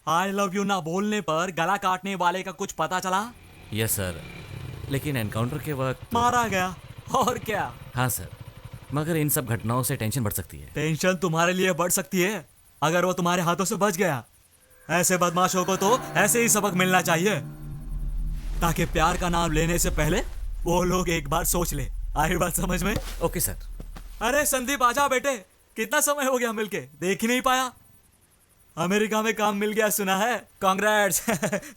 I love you ना बोलने पर गला काटने वाले का कुछ पता चला? यस सर, लेकिन एनकाउंटर के वक्त मारा गया और क्या? हाँ सर, मगर इन सब घटनाओं से टेंशन बढ़ सकती है। टेंशन तुम्हारे लिए बढ़ सकती है अगर वो तुम्हारे हाथों से बच गया। ऐसे बदमाशों को तो ऐसे ही सबक मिलना चाहिए ताकि प्यार का नाम लेने से पहले वो लोग एक बार सोच ले। आई बात समझ में? Okay sir. अरे संदीप आजा बेटे, कितना समय हो गया मिलके, देख ही नहीं पाया। अमेरिका में काम मिल गया सुना है, कांग्रेट्स।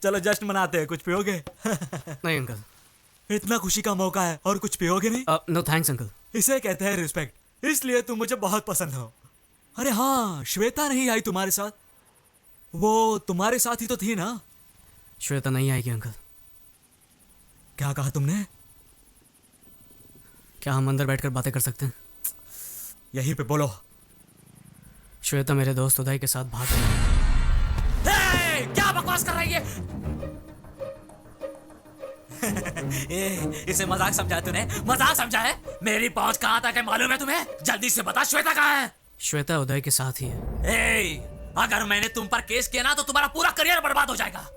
चलो जश्न मनाते हैं, कुछ पियोगे? नहीं अंकल। इतना खुशी का मौका है और कुछ पियोगे नहीं? No thanks uncle. इसे कहते हैं रिस्पेक्ट, इसलिए तुम मुझे बहुत पसंद हो। अरे हाँ, श्वेता नहीं आई तुम्हारे साथ? वो तुम्हारे साथ ही तो थी ना? श्वेता नहीं आएगी अंकल। क्या कहा तुमने? क्या हम अंदर बैठकर बातें कर सकते हैं? यहीं पे बोलो। श्वेता मेरे दोस्त उदय के साथ भाग गई। क्या बकवास कर रही है? इसे मजाक समझा तूने? मजाक समझा है? मेरी पहुंच कहां तक है मालूम है तुम्हें? जल्दी से बता, श्वेता कहां है? श्वेता उदय के साथ ही है। अगर मैंने तुम पर केस किया ना तो तुम्हारा पूरा करियर बर्बाद हो जाएगा।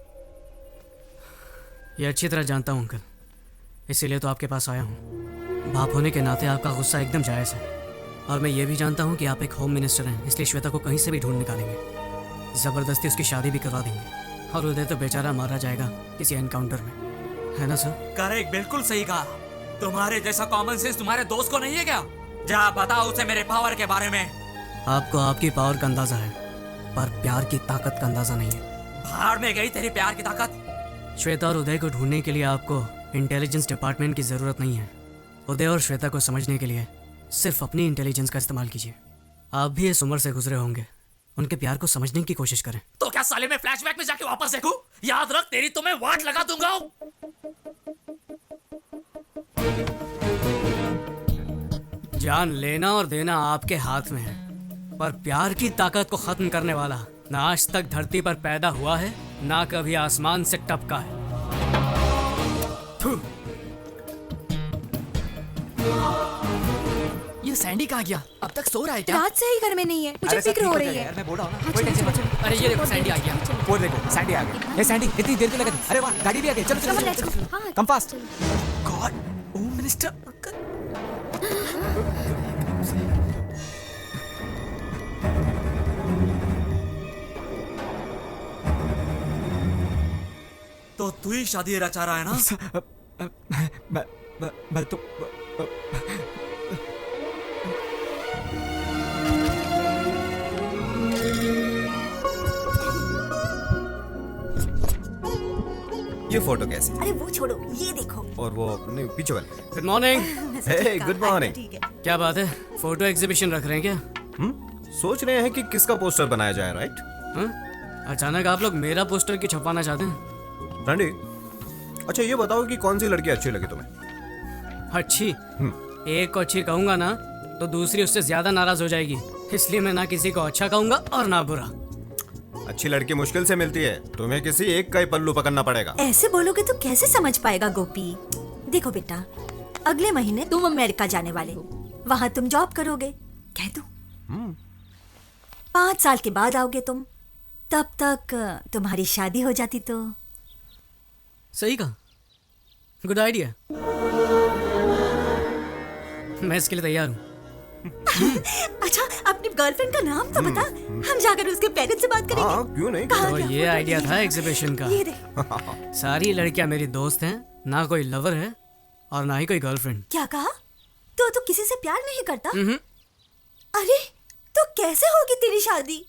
ये अच्छी तरह जानता हूँ अंकल, इसीलिए तो आपके पास आया हूँ। बाप होने के नाते आपका गुस्सा एकदम जायज़ है, और मैं ये भी जानता हूँ कि आप एक होम मिनिस्टर हैं, इसलिए श्वेता को कहीं से भी ढूंढ निकालेंगे, ज़बरदस्ती उसकी शादी भी करवा देंगे, और उदय तो बेचारा मारा जाएगा किसी एनकाउंटर में, है ना सर? करेक्ट, बिल्कुल सही कहा। तुम्हारे जैसा कॉमन सेंस तुम्हारे दोस्त को नहीं है क्या? जा बताओ उसे मेरे पावर के बारे में। आपको आपकी पावर का अंदाजा है, पर प्यार की ताकत का अंदाजा नहीं है। बाहर में गई तेरी प्यार की ताकत। श्वेता और उदय को ढूंढने के लिए आपको इंटेलिजेंस डिपार्टमेंट की ज़रूरत नहीं है। उदय और श्वेता को समझने के लिए सिर्फ अपनी इंटेलिजेंस का इस्तेमाल कीजिए। आप भी इस उम्र से गुजरे होंगे, उनके प्यार को समझने की कोशिश करें। तो क्या साले में फ्लैशबैक में जाके वापस देखूं? याद रख, तेरी तो मैं वाट लगा दूंगा। जान लेना और देना आपके हाथ में है, पर प्यार की ताकत को खत्म करने वाला ना आज तक धरती पर पैदा हुआ है, ना कभी आसमान से टपका है। ये सैंडी कहाँ गया? अब तक सो रहा है क्या? रात से ही घर में नहीं है, मुझे फिक्र हो रही है। मैं बोल रहा हूँ ना, हाँ, कोई चलो, टेंशन मत चलो, लो। चलो। अरे ये देखो सैंडी आ गया। वो देखो सैंडी आ गया। ये सैंडी इतनी देर क्यों लगा दी? अरे वाह, गाड़ी भी आ गई। चलो चलो let's go. चलो हाँ, come fast. God, home minister. तो तू ही शादी रचा रहा है ना? मैं तो ये फोटो कैसी? अरे वो छोड़ो, ये देखो। और वो नहीं, पीछे वाले। Good morning. Hey, good morning. ठीक है। क्या बात है, फोटो एग्जीबिशन रख रहे हैं क्या? सोच रहे हैं कि किसका पोस्टर बनाया जाए, राइट? हाँ? अचानक आप लोग मेरा पोस्टर क्यों छपवाना चाहते हैं? रंडी, अच्छा ये बताओ कि कौन सी लड़की अच्छी लगी तुम्हें? अच्छी? एक को अच्छी कहूंगा ना तो दूसरी उससे ज्यादा नाराज हो जाएगी, इसलिए मैं ना किसी को अच्छा कहूंगा और ना बुरा। अच्छी लड़की मुश्किल से मिलती है, तुम्हें किसी एक का ही पल्लू पकड़ना पड़ेगा। ऐसे बोलोगे तो कैसे समझ पाएगा गोपी? देखो बेटा, अगले महीने तुम अमेरिका जाने वाले हो, वहाँ तुम जॉब करोगे, कह दो। 5 साल के बाद आओगे तुम, तब तक तुम्हारी शादी हो जाती तो। सही कहा, गुड आइडिया। मैं इसके लिए तैयार हूँ। अच्छा, अपनी गर्लफ्रेंड का नाम तो बता, हम जाकर उसके पेरेंट्स से बात करेंगे। हाँ, क्यों नहीं? कहाँ तो गया ये फोटो? आइडिया था एग्जीबिशन का। ये देख। सारी लड़कियां मेरी दोस्त हैं, ना कोई लवर है और ना ही कोई गर्लफ्रेंड। क्या कहा? तो किसी से प्यार नहीं करता? अरे तो कैसे होगी तेरी शादी?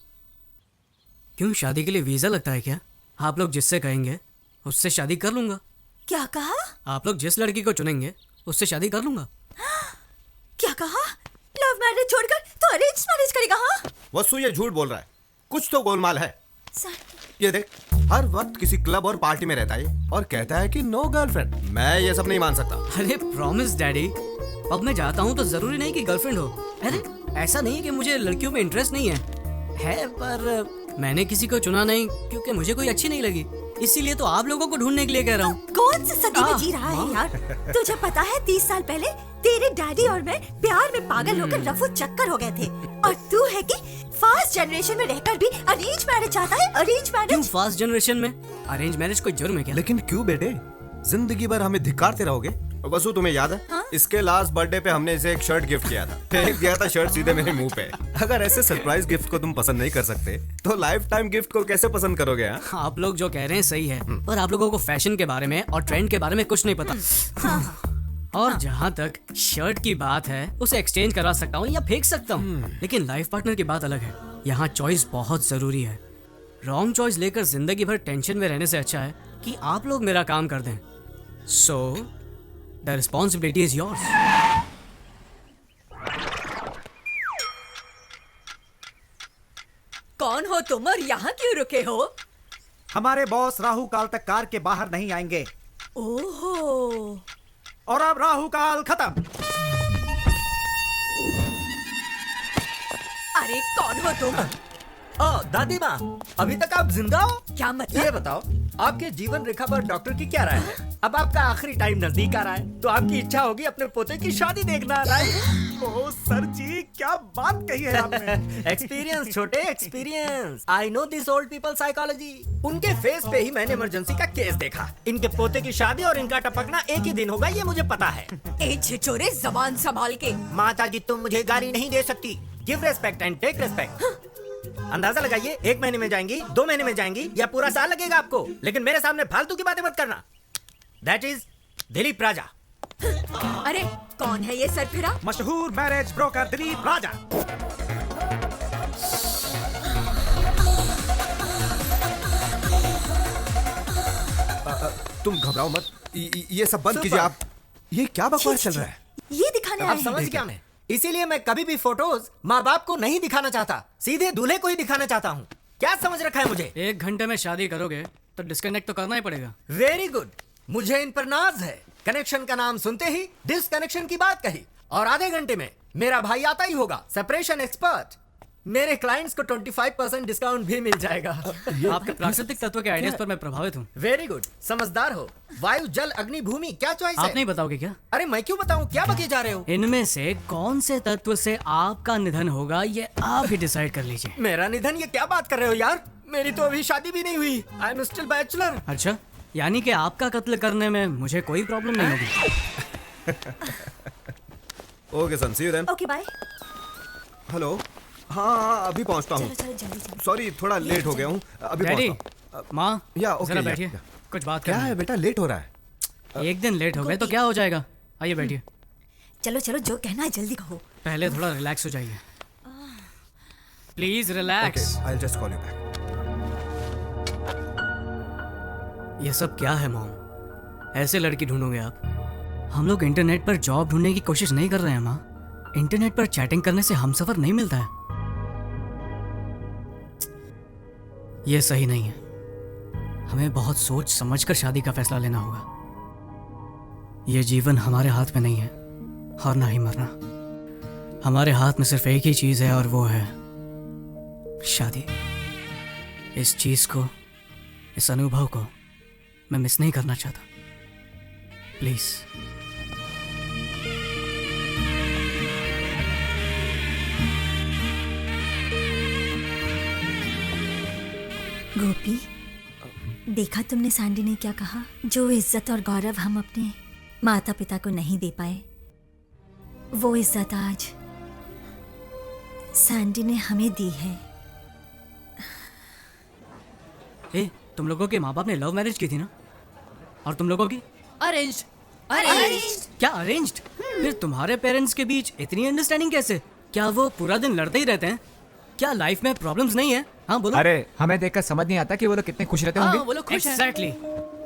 क्यों, शादी के लिए वीजा लगता है क्या? आप लोग जिससे कहेंगे उससे शादी कर लूंगा। क्या कहा? आप लोग जिस लड़की को चुनेंगे उससे शादी कर लूंगा। क्या कहा? लव मैरिज छोड़कर तो अरेंज मैरिज करेगा? हाँ वसु ये झूठ बोल रहा है, कुछ तो गोलमाल है। सर, ये देख, हर वक्त किसी क्लब और पार्टी में रहता है और कहता है कि नो गर्लफ्रेंड। मैं ये सब नहीं मान सकता। अरे प्रॉमिस डैडी, अब मैं जाता हूँ तो जरूरी नहीं कि गर्लफ्रेंड हो। अरे ऐसा नहीं है कि मुझे लड़कियों में इंटरेस्ट नहीं है, पर मैंने किसी को चुना नहीं क्योंकि मुझे कोई अच्छी नहीं लगी, इसीलिए तो आप लोगों को ढूंढने के लिए कह रहा हूँ। कौन सी सदी में जी रहा है यार? तुझे पता है 30 साल पहले तेरे डैडी और मैं प्यार में पागल होकर रफू चक्कर हो गए थे। और तू है कि फास्ट जनरेशन में रहकर भी अरेंज मैरिज चाहता है? अरेंज क्यों मैरिज? फास्ट जनरेशन में अरेंज मैरिज कोई जुर्म है क्या? लेकिन क्यों बेटे, जिंदगी भर हमें धिक्कारते रहोगे? वसु तुम्हें याद है? हाँ? इसके लास्ट बर्थडे पे हमने इसे एक शर्ट गिफ्ट किया था। फेंक दिया था शर्ट सीधे मेरे मुंह पे। अगर ऐसे सरप्राइज गिफ्ट को तुम पसंद नहीं कर सकते तो लाइफ टाइम गिफ्ट को कैसे पसंद करोगे? हाँ? आप लोग जो कह रहे हैं सही है, पर आप लोगों को फैशन के बारे में और ट्रेंड के बारे में कुछ नहीं पता। और जहाँ तक शर्ट की बात है, उसे एक्सचेंज करवा सकता हूँ या फेंक सकता हूँ, लेकिन लाइफ पार्टनर की बात अलग है। यहाँ चॉइस बहुत जरूरी है। रॉन्ग चॉइस लेकर जिंदगी भर टेंशन में रहने से अच्छा है कि आप लोग मेरा काम कर दें। So the responsibility is yours. कौन हो तुम और यहाँ क्यों रुके हो? हमारे बॉस राहु काल तक कार के बाहर नहीं आएंगे ओहो, और अब राहु काल खत्म। अरे कौन हो तुम? दादी माँ, अभी तक आप जिंदा हो? क्या मतलब? ये बताओ, आपके जीवन रेखा पर डॉक्टर की क्या राय है? अब आपका आखिरी टाइम नजदीक आ रहा है, तो आपकी इच्छा होगी अपने पोते की शादी देखना, राइट? ओ सर जी, क्या बात कही है आपने। एक्सपीरियंस छोटे, experience. I know this old people psychology. उनके फेस पे ही मैंने इमरजेंसी का केस देखा। इनके पोते की शादी और इनका टपकना एक ही दिन होगा, ये मुझे पता है। ए छिछोरे, जबान संभाल के। माता जी, तुम मुझे गाली नहीं दे सकती। Give respect and take respect. अंदाजा लगाइए, 1 महीने में जाएंगी, 2 महीने में जाएंगी या पूरा साल लगेगा आपको, लेकिन मेरे सामने फालतू की बातें मत करना। दैट इज दिलीप राजा। अरे कौन है ये सरफिरा? मशहूर मैरिज ब्रोकर दिलीप राजा। तुम घबराओ मत, ये सब बंद कीजिए आप। ये क्या बकवास चल रहा है? ये दिखाने आए आप हैं। समझ गया मैं। इसीलिए मैं कभी भी फोटोज माँ बाप को नहीं दिखाना चाहता, सीधे दूल्हे को ही दिखाना चाहता हूँ। क्या समझ रखा है मुझे? 1 घंटे में शादी करोगे तो डिस्कनेक्ट तो करना ही पड़ेगा। वेरी गुड, मुझे इन पर नाज है। कनेक्शन का नाम सुनते ही डिसकनेक्शन की बात कही, और आधे घंटे में मेरा भाई आता ही होगा, सेपरेशन एक्सपर्ट। मेरे क्लाइंट्स को 25% डिस्काउंट भी मिल जाएगा। आपके प्राकृतिक तत्व के आइडियाज पर मैं प्रभावित हूँ। वेरी गुड, समझदार हो। वायु, जल, अग्नि, भूमि, क्या चॉइस है? आप नहीं बताओगे क्या? अरे मैं क्यों बताऊं, क्या बके जा रहे हो? इनमें से कौन से तत्व से आपका निधन होगा, ये आप ही डिसाइड कर लीजिए। मेरा निधन? ये क्या बात कर रहे हो यार, मेरी तो अभी शादी भी नहीं हुई। I am still bachelor. अच्छा, यानी कि आपका कत्ल करने में मुझे कोई प्रॉब्लम नहीं होगी। Okay son, see you then. Okay bye. Hello. हाँ, अभी पहुंचता हूँ। चलो चलो जल्दी जल्दी। सॉरी, थोड़ा लेट हो गया हूँ, अभी डैडी, पहुंचता हूँ। माँ, या, ओके, जरा या, बैठिए, या। कुछ बात क्या करनी है बेटा, लेट हो रहा है? है। एक दिन लेट हो गए तो क्या हो जाएगा? आइए बैठिए। चलो चलो, जो कहना है जल्दी कहो। पहले थोड़ा रिलैक्स हो जाइए, please relax. I will just call you back. ये सब क्या है मॉम? ऐसे लड़की ढूंढोगे आप? हम लोग इंटरनेट पर जॉब ढूंढने की कोशिश नहीं कर रहे हैं माँ। इंटरनेट पर चैटिंग करने से हमसफर नहीं मिलता है। ये सही नहीं है। हमें बहुत सोच समझकर शादी का फैसला लेना होगा। ये जीवन हमारे हाथ में नहीं है, और ना ही मरना। हमारे हाथ में सिर्फ एक ही चीज है, और वो है शादी। इस चीज को, इस अनुभव को मैं मिस नहीं करना चाहता। प्लीज। गोपी, देखा तुमने सैंडी ने क्या कहा? जो इज्जत और गौरव हम अपने माता पिता को नहीं दे पाए, वो इज्जत आज सैंडी ने हमें दी है। ए, तुम लोगों के माँ बाप ने लव मैरिज की थी ना? और तुम लोगों की? अरेंज्ड। क्या अरेंज्ड? फिर तुम्हारे पेरेंट्स के बीच इतनी अंडरस्टैंडिंग कैसे? क्या वो पूरा दिन लड़ते ही रहते हैं? क्या लाइफ में प्रॉब्लम्स नहीं है? हाँ बोलो। अरे हमें देखकर समझ नहीं आता कि वो लोग कितने खुश रहते होंगे। वो लोग खुश हैं। एग्जैक्टली।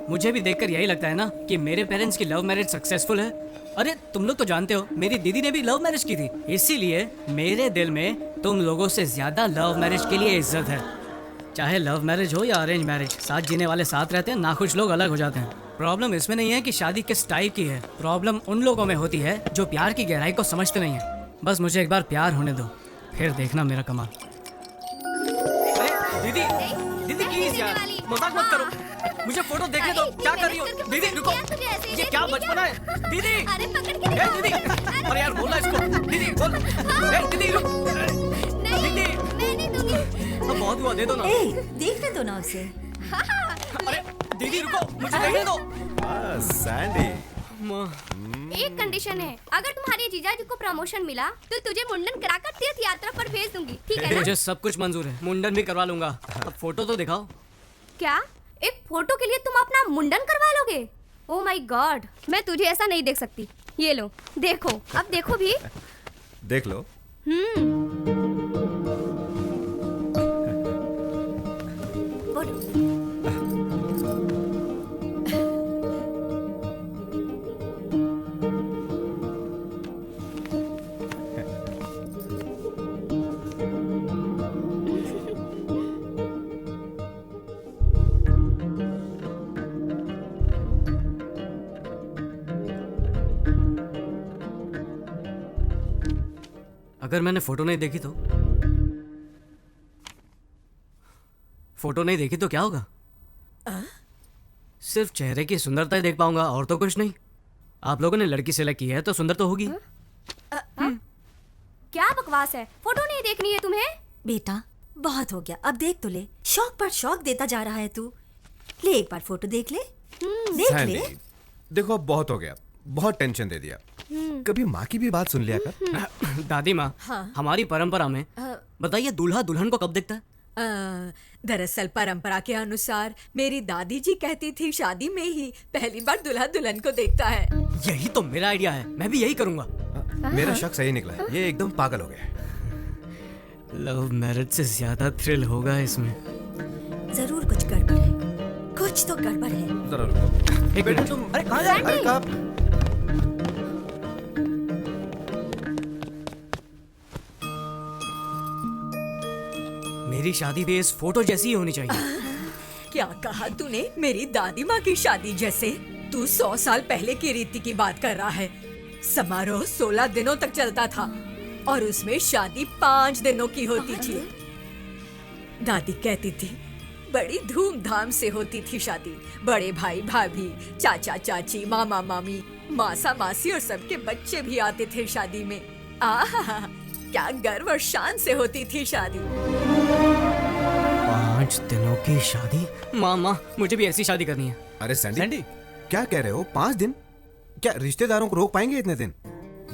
मुझे भी देखकर यही लगता है ना कि मेरे पेरेंट्स की लव मैरिज सक्सेसफुल है। अरे तुम लोग तो जानते हो, मेरी दीदी ने भी लव मैरिज की थी, इसीलिए मेरे दिल में तुम लोगों से ज्यादा लव मैरिज के लिए इज्जत है। चाहे लव मैरिज हो या अरेंज मैरिज, साथ जीने वाले साथ रहते हैं, नाखुश लोग अलग हो जाते हैं। प्रॉब्लम इसमें नहीं है कि शादी किस टाइप की है, प्रॉब्लम उन लोगों में होती है जो प्यार की गहराई को समझते नहीं है। बस मुझे एक बार प्यार होने दो, फिर देखना मेरा कमाल। अरे दीदी, दीदी प्लीज यार। मजाक मत करो, मुझे फोटो देखने दो। क्या कर रही हो दीदी? रुको, ये क्या बचपना है दीदी? अरे पकड़ के ए दीदी, अरे यार बोलना इसको। दीदी बोल। ए दीदी रुक। दीदी मैं नहीं दूंगी। अब बहुत हुआ, दे दो ना। ए, देखने दो ना उसे। अरे दीदी रुको, मुझे देखने दो। सैंडी, एक कंडीशन है, अगर तुम्हारे जीजाजी को प्रमोशन मिला तो तुझे मुंडन कराकर तीर्थ यात्रा पर भेज दूंगी, ठीक है ना? मुझे सब कुछ मंजूर है, मुंडन भी करवा लूंगा। अब फोटो तो दिखाओ। क्या एक फोटो के लिए तुम अपना मुंडन करवा लोगे? ओह माय गॉड, मैं तुझे ऐसा नहीं देख सकती। ये लो देखो, अब देखो भी। देख लो। बोलो। अगर मैंने फोटो नहीं देखी तो? फोटो नहीं देखी तो क्या होगा? सिर्फ चेहरे की सुंदरता ही देख पाऊंगा और तो कुछ नहीं। आप लोगों ने लड़की सिलेक्ट की है तो सुंदर तो होगी। क्या बकवास है, फोटो नहीं देखनी है तुम्हें? बेटा बहुत हो गया, अब देख तो ले। शौक पर शौक देता जा रहा है तू। ले एक बार फोटो देख ले। देख सैंडी, ले। देखो अब बहुत हो गया, बहुत टेंशन दे दिया। कभी माँ की भी बात सुन लिया कर। दादी माँ, हमारी परंपरा में बताइए दूल्हा दुल्हन को कब देखता है? दरअसल परंपरा के अनुसार मेरी दादी जी कहती थी शादी में ही पहली बार दूल्हा दुल्हन को देखता है। यही तो मेरा आइडिया है, मैं भी यही करूंगा। मेरा शक सही निकला है, ये एकदम पागल हो गया। लव मैरिज से ज्यादा थ्रिल होगा इसमें। जरूर कुछ गड़बड़ है, कुछ तो गड़बड़ है। जरा रुको। एक बेटा मिनट। तुम, अरे कहाँ जा रहे? अरे कहाँ? मेरी शादी भी इस फोटो जैसी ही होनी चाहिए। क्या कहा तूने? मेरी दादी माँ की शादी जैसे? तू 100 साल पहले की रीति की बात कर रहा है। समारोह 16 दिनों तक चलता था और उसमें शादी 5 दिनों की होती थी। दादी कहती थी बड़ी धूमधाम से होती थी शादी। बड़े भाई भाभी, चाचा चाची, मामा मामी, मासा मासी और सबके बच्चे भी आते थे शादी में। आहा, क्या गर्व और शान से होती थी शादी। 5 दिनों की शादी? मामा, मुझे भी ऐसी शादी करनी है। अरे सैंडी, क्या कह रहे हो? 5 दिन? क्या रिश्तेदारों को रोक पाएंगे इतने दिन?